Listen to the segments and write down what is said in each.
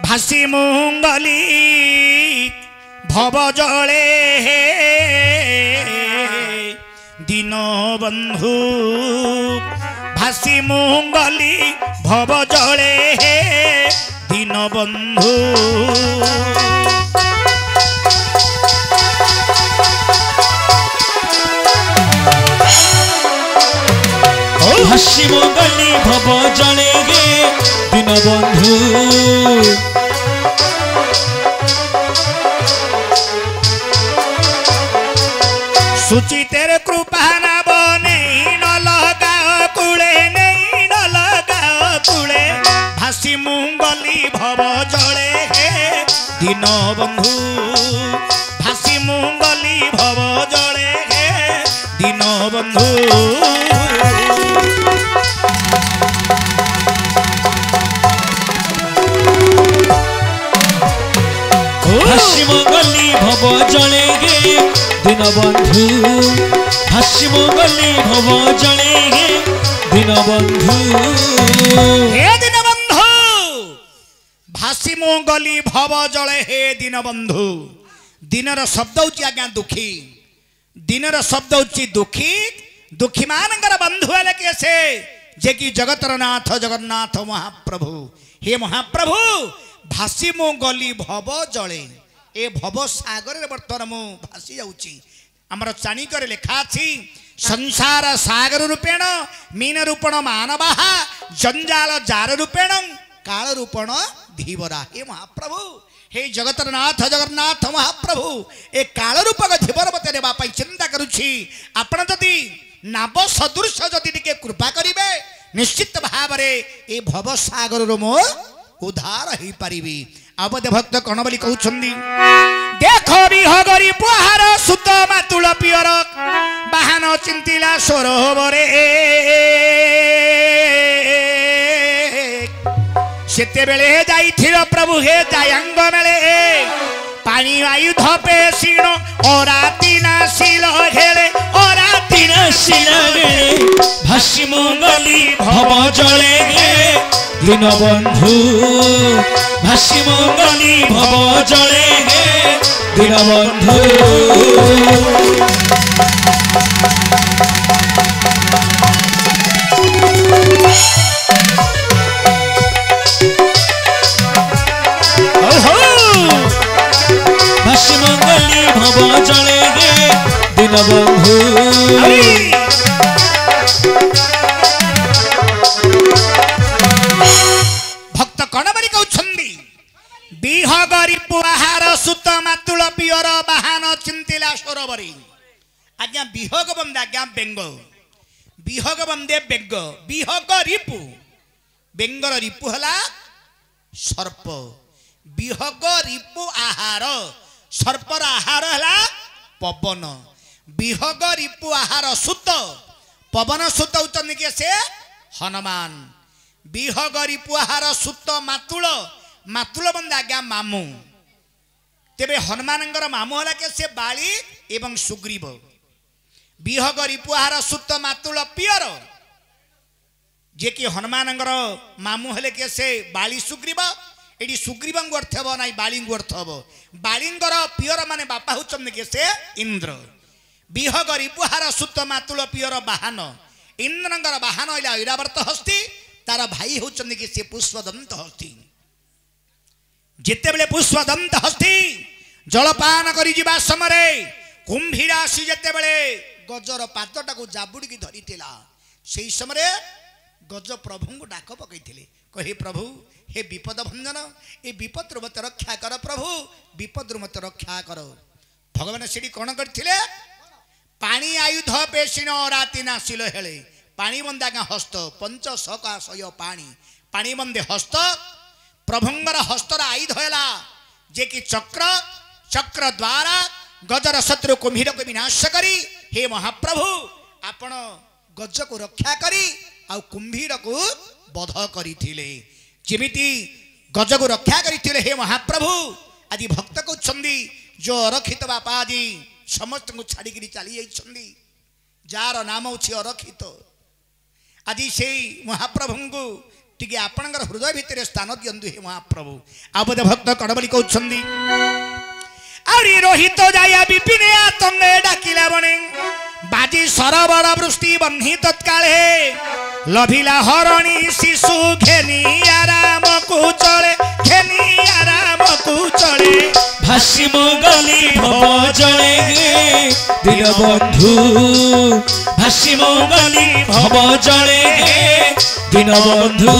भासी मुंगली भव जले दीन बंधु भासी मुंगली भव जले दीन बंधु भासी मुंगली भव जले दीन बंधु सुचि तेरे कृपा नाम नहीं न लगा कुले नहीं न लगा कुले भासी मुंगली भव जले दीन बंधु भासी मुंगली भव जले दीन बंधु भासी मुंगली भव जले दीन बंधु भासी मुंगली भव जले दीन बंधु हे दीन बंधु भासी मुंगली भव जले हे दीन बंधु दिनर शब्द होची आज्ञा दुखी दिनर शब्द होची दुखी दुखी मानकर बंधु हेले कैसे जे कि जगतर नाथ जगन्नाथ महाप्रभु हे महाप्रभु भासी मुंगली भव जले ए भव सागर बर्तमान मु भासी जाऊँगी आमर चाणिकर लेखा अच्छी संसार सागर रूपेण मीन रूपण मानवा जंजाल जार रूपेण काल रूपण धीवरा हे महाप्रभु हे जगतर नाथ जगन्नाथ महाप्रभु ए काल रूपक धीवर मत देवा चिंता करुछि आपण जदि नाव सदृश जदि टिके कृपा करिवे निश्चित भाव ए भव सागर मो उद्धार ही पारिबी अवध भक्त कण बोली कहउछन्दी देखो बिहगरी पुहार सुत मातुल पियर बाहन चिंतिला सरोवरे सेते बेले जाइथिर प्रभु हे जायांग मेले पानी आयुध पेशीण ओराती नासिल घेले ओराती नासिल घेले भासी मुंगली भव जले दीन बंधु भासी मुंगली भव जले दीन बंधु भासी मुंगली भव जले दीन बंधु भक्त कण बरी कहउछन्दी बिहगरी पुहार सुत मातुल पियर बाहन चिंतिला सरोवरी आज्ञा बिहग बंदे आज्ञा बेंग बिहग बंदे बेंग बिहग रिपु बेंगर रिपु हला सर्प बिहग रिपु आहार सर्पर आहार हला पवन बिहग रिपु आहार सुत पवन सुत उचन्दी के से हनुमान बिहग रिपु आहार सुत मातुल मातुल बंदे आज्ञा मामू तेबे हनुमानंगर मामू हला के से बाली एवं सुग्रीव बिहग रिपु आहार सुत मातुल पियर जे कि हनुमानंगर मामू हेले के से बाली सुग्रीव एडी सुग्रीव अर्थ हबो नाइ बाली अर्थ हबो बालींगर पियर माने बापा होचन के से इंद्र बिहग रिपु आहार सुत मातुल पियर बाहन इंद्रंगर बाहन हला ऐरावर्त हस्ती तार भाई होचन के से पुष्पदंत हस्ती जिते बेले पुष्पदंत हस्ती जलपान करी जिबा समय कुंभीरासी जिते बेले गजर पादटा को जाबुड़ी की धरीला से समय गज प्रभु को डाक पकईले कहे प्रभु हे विपद भंजन ए विपद मत रक्षा कर प्रभु विपद मत रक्षा कर भगवान से कौन करथिले पानी आयुध पेशीण राति नासिल हेले पानी बंदा का हस्त पंच सकाशय पानी पानी बंदे हस्त प्रभुंगर हस्तर आयुध है जे कि चक्र चक्र द्वारा गजर शत्रु कुंभीर को विनाश करी हे महाप्रभु आपण गज को रक्षा करी आ कुंभीर को बध करथिले जेमिति गज को रक्षा करथिले हे महाप्रभु आदि भक्त को छंदी जो अरखित बापा आदि समस्त को छाड़ी करी चली जाइछंदी जार नाम अछि अरखित आदि से महाप्रभु को टिके आपणकर हृदय भितर स्थान दियंतु हे महाप्रभु आपद भक्त कड़बली कहउछंदी आरी रोहित जाया विपिने आतंगे डाकिला बने बाजी सरबर वृष्टि बन्ही तत्काले लभिला हरणी शिशु घेनी आराम को चले घेनी आराम को चले भाषिम गली भव जले दीनबंधु भाषिम गली भव जले दीनबंधु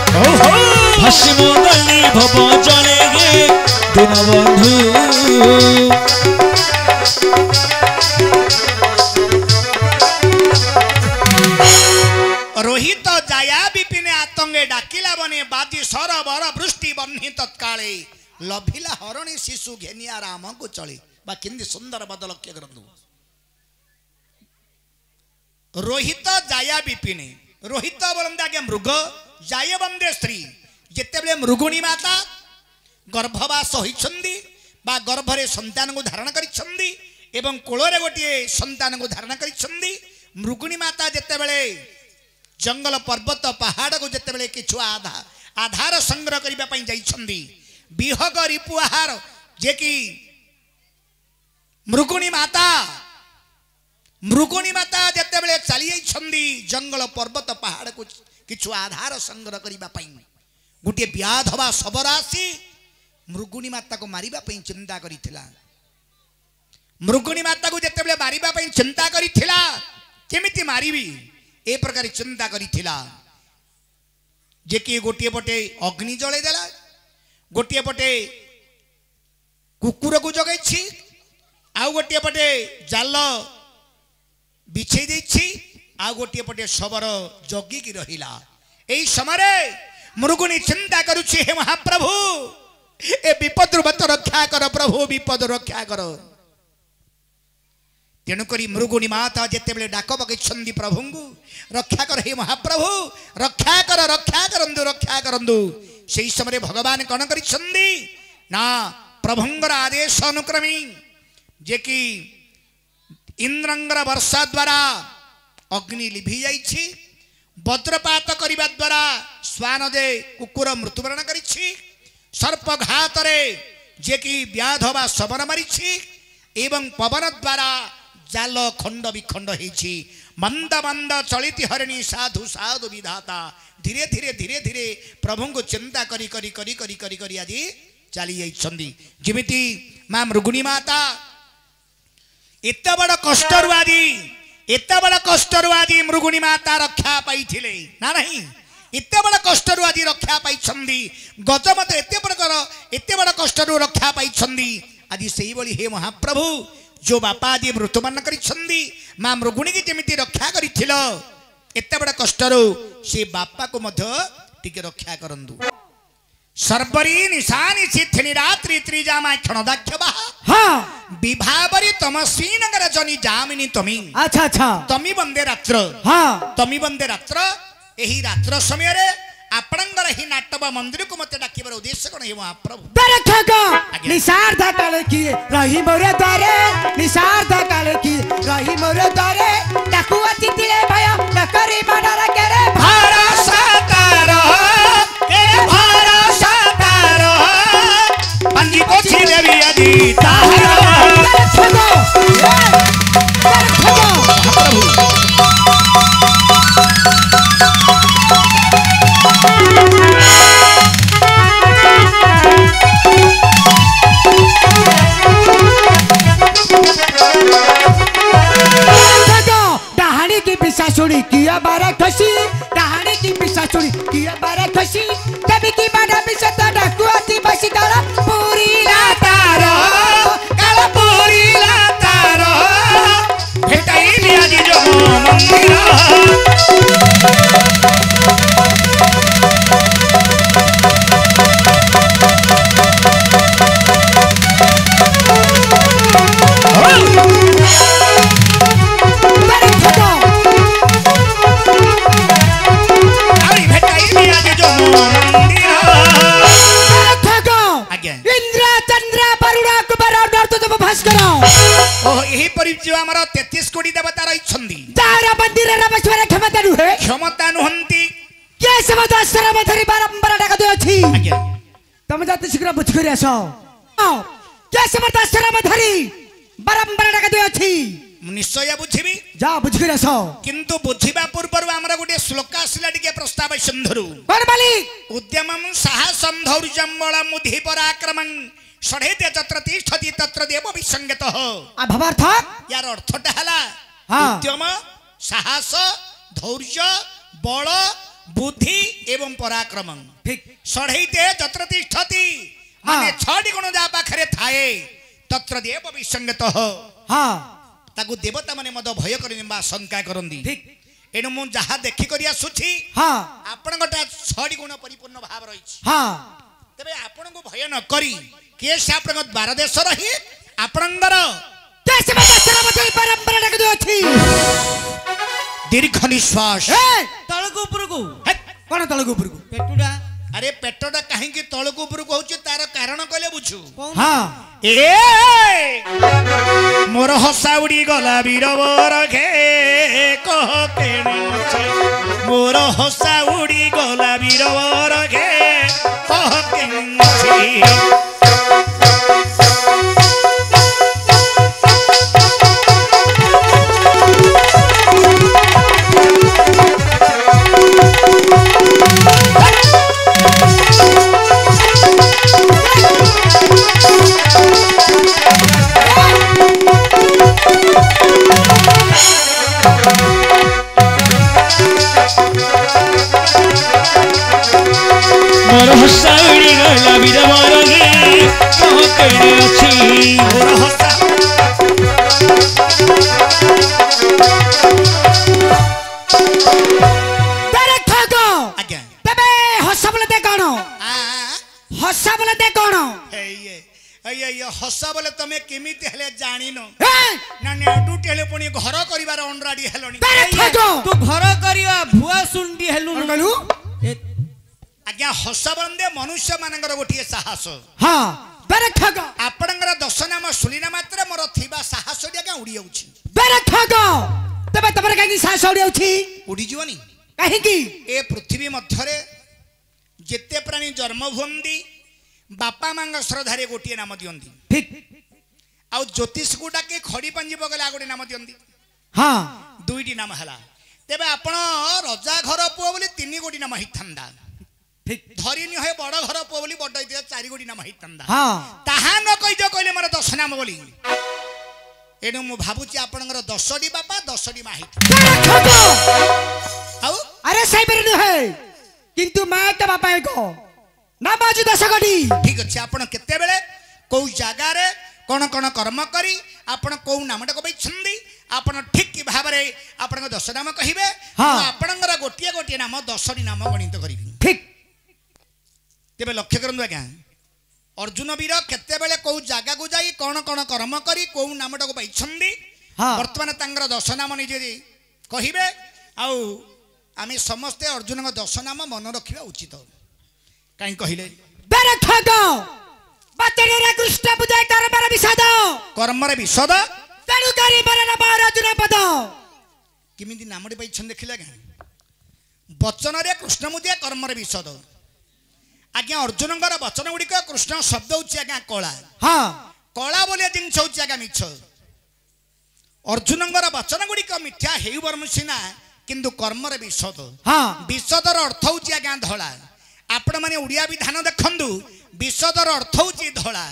भाषिम गली भव जले दीनबंधु रोहित जाया विपिने आतंगे डाकिला बने बाजी सरबर वृष्टि बन्ही तत्काले लभिला हरणी शिशु घेनिया राम को चले बा किंदी सुंदर बदल लक्ष्य करंतु रोहित जाया विपिने रोहित बोलंदे आगे मृग जाय बंदे स्त्री जेतेबेले मृगुणी माता गर्भवास होइछंदी बा गर्भरे संतान को धारण करिछंदी एवं कोଳରେ गोटे संतान को धारण करिछंदी मृगुणी माता जेतेबेले जंगल पर्वत पहाड़ को जेतेबेले किछु आधार संग्रह करिबा पई जाइछंदी विहग रिपु आहार जे कि मृगुणी माता जेतेबेले चली जाइछंदी जंगल पर्वत पहाड़ को किछु आधार संग्रह करिबा पई गोटे व्याध बा सबरासी मृगुणी माता को मारिबा पई चिंता करिथिला मृगुणी माता को जेतेबेले मारिबा पई चिंता करिथिला केमिति मारिबी ए प्रकार चिंता करिथिला जे कि गोटे पटे अग्नि जळे देला गोटे पटे कुकुर को जगैछि आ गोटे पटे जाल बिछे देछि आ गोटे पटे शबर जगी की रहिला एई समय मृगुणी चिंता करुछि हे महाप्रभु ए विपद मत रक्षा कर प्रभु विपद रक्षा कर तेणुकरी मृगुणी माता जेतेबेले डाक पकईछंदी प्रभु रक्षा कर हे महाप्रभु रक्षा करंदु सेई समय भगवान कौन करिछंदी ना प्रभुंगर आदेश अनुक्रमी जे कि इंद्रंगर वर्षा द्वारा अग्नि लिभि जाइछि वज्रपात करिबा द्वारा स्वान दे कुकुर मृत्युवरण करिछि सर्पघात रे जे कि व्याध बा सबन मारिछि एवं पवन द्वारा जाल खंड विखंड होइछि मंद मंद चलिति हरिणी साधु साधु विधाता धीरे धीरे धीरे धीरे प्रभु को चिंता करी करी करी करी करी करी आज चली जाइछंदी जेमिति मां मृगुणी माता एत बड़ कष्टरु आज मृगुणी माता रक्षा पाइथिले ना नहीं एते बड़ कष्टरु आज रक्षा पाइछंदी गजमत एते बड़ कष्टरु रक्षा पाइछंदी आज सेही बळी हे महाप्रभु जो बापा आज मृत्युमान करिछंदी मां मृगुणी की जेमिति रक्षा करिथिल एते बड़ कष्टरु से बापा को मध्य टिके रक्षा करंदु सर्वरी निशानी चिथिनी रात्रि त्रिजामा क्षणदाख्य बहा हाँ विभावरी तमस्वी नगर जनी जामिनी तमी अच्छा तमी बंदे रात्र हाँ तमी बंदे रात्र एही रात्र समय रे आपणंगर ही नाटबा मंदिर को मते डाकिबर उद्देश्य कोन हे महाप्रभु दरखगा निशार्ध काले की रही मोरे द्वारे निशार्ध काले की रही मोरे द्वारे डाकू अतिथिले भय न करी मनर केरे भरोसा तारो पंजी को छिले भी अजी तारो दरखगा महाप्रभु डहानी की पिशाचुड़ी किया बारा खसी डहानी की पिशाचुड़ी किया बारा खसी कभी की माना पिसता डाकू आती बसी काला पूरी लातारो भेटाई लिया जी जो मंदिर इंद्र चंद्र वरुण कुबेर तेतीस कोटी देवता रही तारा मंदिर रे बसवार क्षमता नुहे क्षमता नुहंती के समत आश्रम धरि बारंबार डाका दे अछि आज्ञा तमे जाते शीघ्र बुझ करि आसो के समत आश्रम धरि बारंबार डाका दे अछि निश्चय बुझिबी जा बुझ करि आसो किंतु बुझिबा पूर्व हमरा गोटे श्लोक आसिला टिके प्रस्ताव सिंधुरु कोन माली उद्यमं साहसं धैर्यं बलं मुद्धि पराक्रमं षडेते तत्र तिष्ठति तत्र देव विसंगतः आ भवार्थ यार अर्थटा हला हाँ। उद्यम साहस धैर्य बल बुद्धि एवं पराक्रमं ठीक षडेते तत्र तिष्ठति हाँ। माने छडी गुण जा पाखरे थाए तत्र देव विसंगतः हां ताकू देवता माने मद भय करनि बा शंका करंदी ठीक एनु मु जहा देखि करिया सुछि हां आपण गटा छडी गुण परिपूर्ण भाव रही हां तबे आपण को भय न करी के से आपण द्वार देश रही आपणंगर के समत आश्रम धरि बारंबार डाका दे अछि दीर्घ निश्वास ए तळको उपरको कोन तळगु पुरु पेटुडा अरे पेटटा कहीं की तळको ऊपर को होची तार कारण कहले बुझू हां ए मोर हसा उड़ी गला वीरवर घे कह केने अछि मोर हसा उड़ी गला वीरवर घे कह केने अछि मोर हसाउडी गला बिरवर गे कह केने अछि मोर हसा तेरे खागो आज्ञा तबे हसा बोलते कोन आ हसा बोलते कोन ये हसा बोले तमे केमिति हेले जानिनो ए ना नेडुटी हेले पुनी घर करिवार ऑनराडी हेलोनी तेरे खागो तू घर करिया भुआ सुंडी हेलु कोन कहलु आज्ञा हसा बंदे मनुष्य मानकर गोटिए साहस हां तेरे खागो आपणकर दश नाम शुणिना मात्र मोर थिबा साहस आज्ञा उड़ी जाउछि तेरे खागो तबे तमरे काई साहस उडी अछि उड़ी जीवनी काहे की ए पृथ्वी मध्यरे जेते प्राणी जन्म हुंदी बापा मांग श्रद्धारे गोटिए नाम दियंती ठीक आ ज्योतिष गुडा के खड़ी पंजी बगला गोटे नाम दियंती हां दुईटी नाम हला तेबे आपण रजा घर पुओ बोली तीन गोटी नाम हिथंदा ठीक धरिनी होय बड़ घर पुओ बोली बड़ इतिहास चारि गोटी नाम हिथंदा हां ताहा न कहिजो कहले मोर 10 नाम बोली एनु मु भाबुची आपणकर 10टी बापा 10टी मा हिथ तेरे खागो आउ अरे साइबर न है किंतु मैं तो बापा को ना बाजू दशगडी ठीक अछि आपण केते बेले को जागा रे कोन कोन कर्म करी आपण को नामटा को बैछंदी आपण ठीक की भाबरे आपण 10 नाम कहिबे हाँ। आपणकर गोटिए गोटिए नाम 10टी नाम गणित करिबी ठीक तेबे लक्ष्य करंदु आज्ञा अर्जुन वीर केते बेले को जागा को जाई कोन कोन कर्म करी को नामटा को बैछंदी हाँ। वर्तमान तांगर 10 नाम निजे कहिबे आउ आमे समस्ते अर्जुन को 10 नाम मन रखिबा उचित काई कहिले तेरे खागो बचने रे कृष्ण पूजा कर्मर विषाद कर्म रे विशद तेणु करी मरण अर्जुन पद किमिति नामटी पाइछन देखिला का वचन रे कृष्ण मुदिया कर्म रे विशद आज्ञा अर्जुनकर वचन गुड़िक कृष्ण शब्द होची आज्ञा कला हां कला बोले जिनस होची आज्ञा मिछ अर्जुनकर वचन गुड़िक मिथ्या हेउ बर्मसिना किंतु कर्म रे विशद हां विशदर अर्थ होची आज्ञा धला आपण माने उड़िया विधान देखंदु विशदर अर्थ होची धला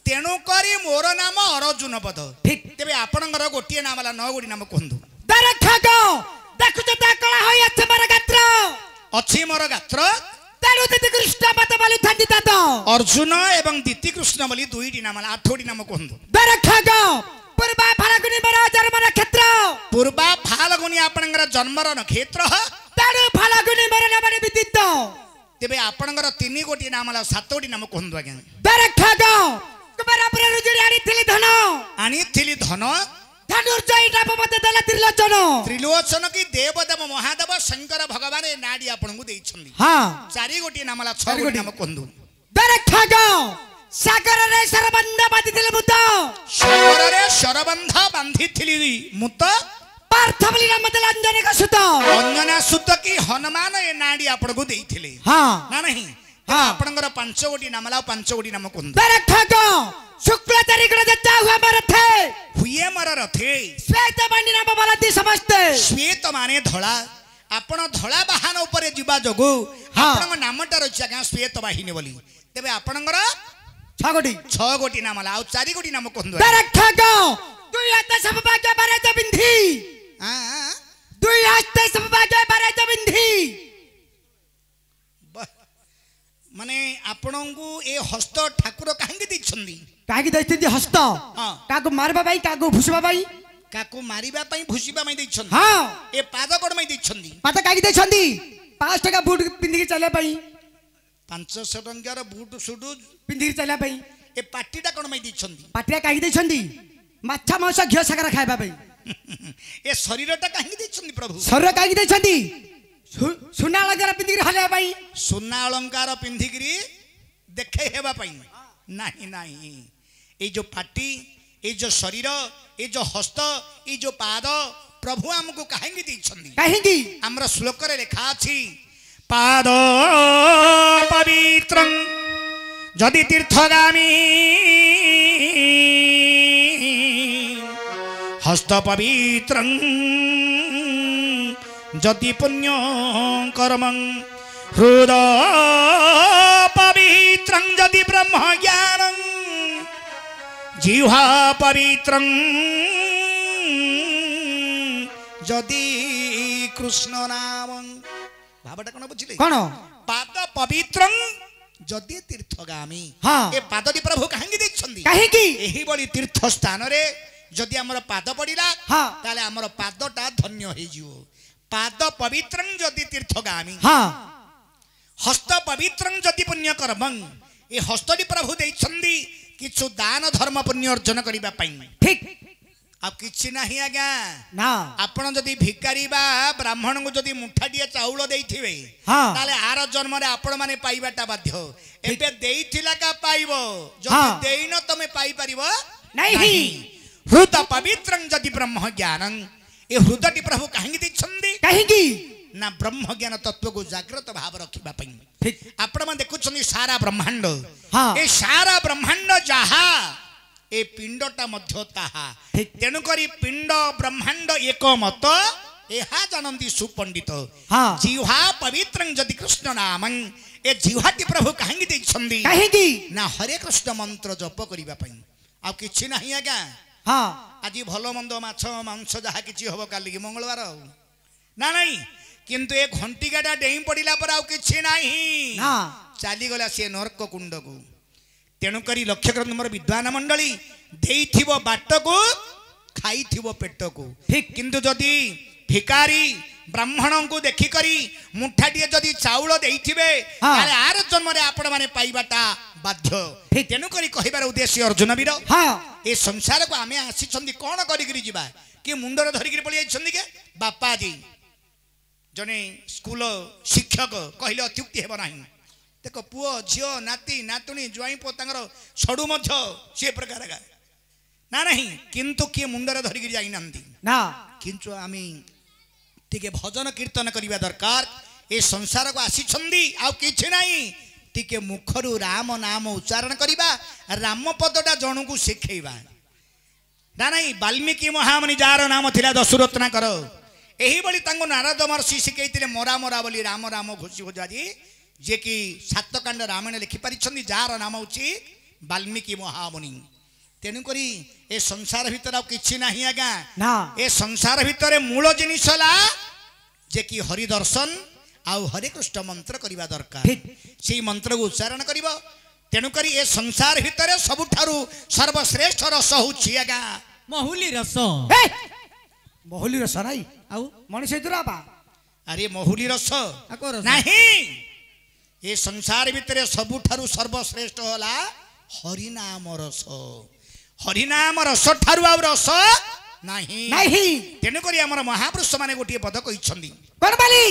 तेणु करी मोर नाम अर्जुन पद ठीक तेबे आपणकर गोटिए नाम वाला 9 गोटी नाम कहंदु तेरे खागो देखु तो ता कला होय अछि मर गात्र अछि मोर गात्र तेणु दिति कृष्ण पद बोली थंदी तात अर्जुन एवं दिति कृष्ण बोली दुईटी नाम 8टी नाम कहंदु तेरे खागो पूर्वा फाल्गुनी मरा जन्म नक्षत्र पूर्वा फाल्गुनी आपणकर जन्मर नक्षत्र तेणु फाल्गुनी मर नाम विदित तेबे आपणकर 3 गोटी नाम 7टी नाम कहंदु आज्ञा तेरे खागो कुमार पुर रुजुरी आनी थिली धन आनी थिली धन धनुर्जय नाम मते देला त्रिलोचन त्रिलोचन की देवदेव महादेव शंकर भगवान ए नाडी आपणकु देइछंदी हां 4 गोटी नाम 6 गोटी नाम कहंदु तेरे खागो सागर रे सरबंध बांधिथिले मुत ସାଗରରେ ସରବନ୍ଧ ବାନ୍ଧିଥିଲି ମୁଁ ତ पार्थ बोली नाम देला अंजनी का सुत ଅଞ୍ଜନା ସୁତ କି ହନୁମାନ ଏ ନାଁଟି ଆପଣଙ୍କୁ ଦେଇଥିଲେ हां ନା ନାହିଁ ହଁ। ଆପଣଙ୍କର 5 ଗୋଟି ନାମ ହେଲା 5 ଗୋଟି ନାମ କୁହନ୍ତୁ तेरे ठगो शुक्ल तारीख रे जता हुआ मरथे ହୁଏ ମୋର ରଥେ श्वेत बंडी नाम बोलती समझते ଶ୍ଵେତ ମାନେ ଧଳା ଆପଣ ଧଳା ବାହନ ଉପରେ ଯିବା ଯୋଗୁ ହଁ। ଆପଣଙ୍କ ନାମଟା ରହିଛି ଆଜ୍ଞା ଶ୍ଵେତ ବାହିନୀ ବୋଲି ତେବେ ଆପଣଙ୍କର छगडी 6 ଗୋଟି ନାମ ହେଲା ଆଉ 4 ଗୋଟି ନାମ କୁହନ୍ତୁ तेरे ठगो दुई हाथ सब बागे बारे तो बिंधी दुई हाथ सब बागे बारे तो बिंधी ମାନେ ଆପଣଙ୍କୁ ଏ ହସ୍ତ ଠାକୁର କାହିଁକି ଦେଇଛନ୍ତି काकी दैथिति हस्त हां काको मारबा भाई काको भुसबा भाई କାକୁ ମାରିବା ପାଇଁ ଭୁସିବା ପାଇଁ ଦେଇଛନ୍ତି हां ଏ ପାଦ କଣ ପାଇଁ ଦେଇଛନ୍ତି माता काकी दैछंदी 5 टका बूट पिंधी के चले भाई 500 ଟଙ୍କାର ବୁଟ ସୁଟ पिंधी के चले भाई ଏ ପାଟିଟା କଣ ପାଇଁ ଦେଇଛନ୍ତି पाटिया काकी दैछंदी माछा मांस घियो सागर खाइबा भाई ଏ ଶରୀରଟା କାହିଁକି ଦେଇଛନ୍ତି ପ୍ରଭୁ सर काकी दैछंदी सुना लगर पिंधी के हले भाई ସୁନା ଅଳଙ୍କାର ପିନ୍ଧିକିରି ଦେଖେଇ ହେବା ପାଇଁ ନାହିଁ ନାହିଁ এই যে ପାଟି এই যে ଶରୀର এই যে ହସ୍ତ এই যে ପାଦ ପ୍ରଭୁ ଆମକୁ କାହିଁକି ଦେଇଛନ୍ତି काहेकी ଆମର ଶ୍ଲୋକରେ ଲେଖା ଅଛି ପାଦ ପବିତ୍ରଂ ଯଦି ତୀର୍ଥଗାମୀ ହସ୍ତ ପବିତ୍ରଂ ଯଦି ପୁଣ୍ୟ କର୍ମଂ ହୃଦ ପବିତ୍ରଂ ଯଦି ବ୍ରହ୍ମ ଜ୍ଞାନଂ ଜିହ୍ୱା ପବିତ୍ରଂ ଯଦି କୃଷ୍ଣ ନାମଂ ଭାବଟା କଣ ବୁଝିଲେ कोन ପାଦ ପବିତ୍ରଂ ଯଦି ତୀର୍ଥଗାମୀ हां ଏ ପାଦଟି ପ୍ରଭୁ କାହିଁକି ଦେଇଛନ୍ତି काहेकी ଏହି ଭଳି ତୀର୍ଥ ସ୍ଥାନରେ ଯଦି ଆମର ପାଦ ପଡ଼ିଲା हां ତାହେଲେ ଆମର ପାଦଟା ଧନ୍ୟ ହେଇଯିବ ପାଦ ପବିତ୍ରଂ ଯଦି ତୀର୍ଥଗାମୀ हां ହସ୍ତ ପବିତ୍ରଂ ଯଦି ପୁଣ୍ୟ କର୍ମଂ ଏ ହସ୍ତଟି ପ୍ରଭୁ ଦେଇଛନ୍ତି କିଛି ଦାନ ଧର୍ମ ପୁଣ୍ୟ ଅର୍ଜନ କରିବା ପାଇଁ ठीक ଆଉ କିଛି ନାହିଁ ଆଜ୍ଞା ना ଆପଣ ଯଦି ଭିକାରୀ ବା ବ୍ରାହ୍ମଣଙ୍କୁ ଯଦି ମୁଠାଟିଏ ଚାଉଳ ଦେଇଥିବେ हां ତାହେଲେ ଆର ଜନ୍ମରେ ଆପଣ ମାନେ ପାଇବାଟା ବାଧ୍ୟ ଏବେ ଦେଇଥିଲା କା ପାଇବ ଯଦି ହଁ। ଦେଇନ ତମେ ପାଇପାରିବ नहीं ହୃଦ ପବିତ୍ରଂ ଯଦି ବ୍ରହ୍ମ ଜ୍ଞାନଂ ଏ ହୃଦଟି ପ୍ରଭୁ କାହିଁକି ଦେଇଛନ୍ତି काहेकी ନା ବ୍ରହ୍ମ ଜ୍ଞାନ ତତ୍ତ୍ୱକୁ ଜାଗ୍ରତ ଭାବ ରଖିବା ପାଇଁ ठीक ଆପଣ ମାନେ ଦେଖୁଛନ୍ତି ସାରା ବ୍ରହ୍ମାଣ୍ଡ ହଁ। ଏ ସାରା ବ୍ରହ୍ମାଣ୍ଡ ଯାହା ଏ ପିଣ୍ଡଟା ମଧ୍ୟ ତାହା ଠିକ। ତେଣୁକରି ପିଣ୍ଡ ବ୍ରହ୍ମାଣ୍ଡ ଏକ ମତ ଏହା ଜାଣନ୍ତି ସୁପଣ୍ଡିତ ହଁ। ଜିହ୍ୱା ପବିତ୍ରଂ ଯଦି କୃଷ୍ଣ ନାମଂ ଏ ଜିହ୍ୱାଟି ପ୍ରଭୁ କାହିଁକି ଦେଇଛନ୍ତି काहेकी ନା ହରେ କୃଷ୍ଣ ମନ୍ତ୍ର ଜପ କରିବା ପାଇଁ ଆଉ କିଛି ନାହିଁ ଆଜ୍ଞା हां ଆଜି ଭଲ ମନ୍ଦ ମାଛ ମାଂସ ଯାହା କିଛି ହବ କାଲିକି ମଙ୍ଗଳବାର ଆଉ ନା ନାହିଁ କିନ୍ତୁ ଏ ଘଣ୍ଟିକାଟା ଡେଇଁ ପଡ଼ିଲା ପରେ ଆଉ କିଛି ନାହିଁ ନା ଚାଲିଗଲା ସେ ନର୍କ କୁଣ୍ଡକୁ ତେଣୁକରି ଲକ୍ଷ୍ୟ କରନ୍ତୁ ମୋର ବିଦ୍ୱାନ ମଣ୍ଡଳୀ ଦେଇଥିବ ବାଟକୁ ଖାଇଥିବ ପେଟକୁ ଠିକ। କିନ୍ତୁ ଯଦି ଭିକାରୀ ବ୍ରାହ୍ମଣଙ୍କୁ ଦେଖିକରି ମୁଠାଟିଏ ଯଦି ଚାଉଳ ଦେଇଥିବେ ହଁ। ତାହେଲେ ଆର ଜନ୍ମରେ ଆପଣମାନେ ପାଇବାଟା ବାଧ୍ୟ ଠିକ। ତେଣୁକରି କହିବାର ଉଦ୍ଦେଶ୍ୟ ଅର୍ଜୁନ ବୀର हां ଏ ସଂସାରକୁ ଆମେ ଆସିଛନ୍ତି କ'ଣ କରିକିରି ଯିବା କିଏ ମୁଣ୍ଡରେ ଧରିକିରି ପଳେଇ ଯାଇଛନ୍ତି କି ବାପାଜୀ ଜଣେ ସ୍କୁଲ ଶିକ୍ଷକ କହିଲେ ଅତ୍ୟୁକ୍ତି ହେବ ନାହିଁ ଦେଖ ପୁଅ ଝିଅ ନାତି ନାତୁଣୀ ଜ୍ୱାଇଁ ପୁଅ ତାଙ୍କର ସଡ଼ୁ ମଧ୍ୟ ସେ ପ୍ରକାର ନା ନାହିଁ କିନ୍ତୁ କିଏ ମୁଣ୍ଡରେ ଧରିକିରି ଯାଇନାହାନ୍ତି ना କିନ୍ତୁ ଆମେ ଟିକେ ଭଜନ କୀର୍ତ୍ତନ କରିବା ଦରକାର ଏ ସଂସାରକୁ ଆସିଛନ୍ତି ଆଉ କିଛି ନାହିଁ ଟିକେ ମୁଖରୁ ରାମ ନାମ ଉଚ୍ଚାରଣ କରିବା ରାମ ପଦଟା ଜଣକୁ ଶିଖେଇବା ନା ନାହିଁ ବାଲ୍ମୀକି ମହାମୁନି ଯାହାର ନାମ ଥିଲା ଦଶରତ୍ନାକର ଏହିଭଳି ତାଙ୍କୁ ନାରଦ ମହର୍ଷି ଶିଖେଇଥିଲେ ମରା ମରା ବୋଲି ରାମ ରାମ ଘୋଷି ଘୋଷାଜି ଯିଏକି ସାତକାଣ୍ଡ ରାମାୟଣ ଲେଖିପାରିଛନ୍ତି ଯାହାର ନାମ ହେଉଛି ବାଲ୍ମୀକି ମହାମୁନି ତେଣୁକରି ଏ ସଂସାର ଭିତରେ ଆଉ କିଛି ନାହିଁ ଆଜ୍ଞା ना ଏ ସଂସାର ଭିତରେ ମୂଳ ଜିନିଷ ହେଲା ଯେ କି ହରି ଦର୍ଶନ ଆଉ ହରେ କୃଷ୍ଣ ମନ୍ତ୍ର କରିବା ଦରକାର ଠିକ। ସେଇ ମନ୍ତ୍ରକୁ ଉଚ୍ଚାରଣ କରିବ ତେଣୁକରି ଏ ସଂସାର ଭିତରେ ସବୁଠାରୁ ସର୍ବଶ୍ରେଷ୍ଠ ରସ ହେଉଛି ଆଜ୍ଞା ମହୁଲି ରସ ए बहुली रस नाही ଆଉ मनुष्य दुरा बा ଆରେ ମହୁଲି ରସ ଆକୁ ରସ ନାହିଁ ଏ ସଂସାର ଭିତରେ ସବୁଠାରୁ ସର୍ବଶ୍ରେଷ୍ଠ ହେଲା ହରିନାମ ରସ ହରିନାମ ରସ ଠାରୁ ଆଉ ରସ ନାହିଁ नाही ତେଣୁକରି ଆମର ମହାପୁରୁଷ ମାନେ ଗୋଟିଏ ପଦ କହିଛନ୍ତି बरबाली